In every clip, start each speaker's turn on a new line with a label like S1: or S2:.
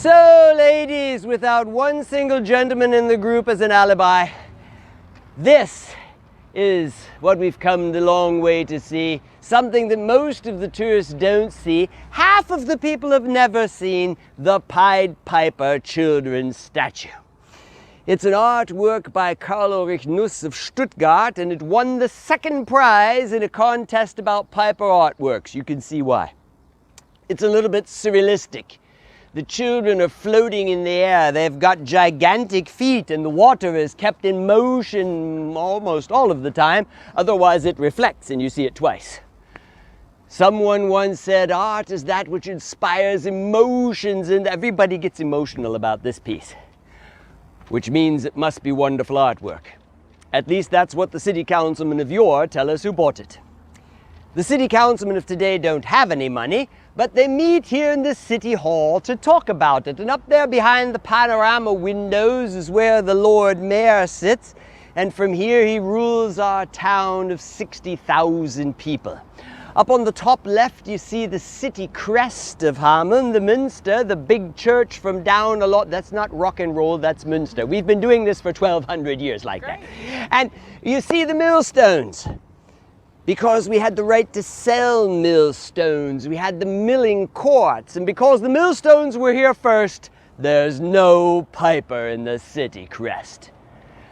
S1: So, ladies, without one single gentleman in the group as an alibi, this is what we've come the long way to see. Something that most of the tourists don't see. Half of the people have never seen the Pied Piper Children's Statue. It's an artwork by Karl Ulrich Nuss of Stuttgart, and it won the second prize in a contest about Piper artworks. You can see why. It's a little bit surrealistic. The children are floating in the air. They've got gigantic feet, and the water is kept in motion almost all of the time. Otherwise, it reflects, and you see it twice. Someone once said, art is that which inspires emotions, and everybody gets emotional about this piece, which means it must be wonderful artwork. At least that's what the city councilmen of yore tell us who bought it. The city councilmen of today don't have any money, but they meet here in the city hall to talk about it. And up there behind the panorama windows is where the Lord Mayor sits. And from here he rules our town of 60,000 people. Up on the top left you see the city crest of Hameln, the Münster, the big church from down a lot. That's not rock and roll, that's Münster. We've been doing this for 1,200 years like that. And you see the millstones. Because we had the right to sell millstones, we had the milling courts, and because the millstones were here first, there's no piper in the city crest.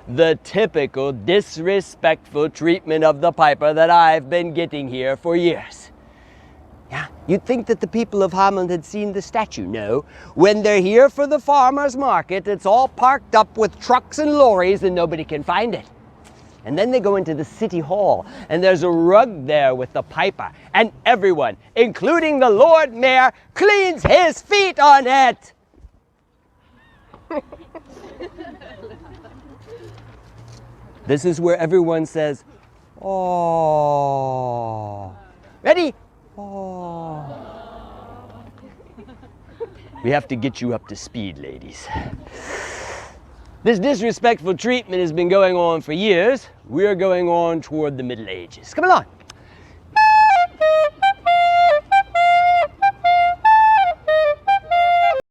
S1: The typical disrespectful treatment of the piper that I've been getting here for years. Yeah, you'd think that the people of Hameln had seen the statue. No, when they're here for the farmer's market, it's all parked up with trucks and lorries and nobody can find it. And then they go into the city hall, and there's a rug there with the piper, and everyone, including the Lord Mayor, cleans his feet on it. This is where everyone says, "Oh." Ready? Oh. We have to get you up to speed, ladies. This disrespectful treatment has been going on for years. We're going on toward the Middle Ages. Come along.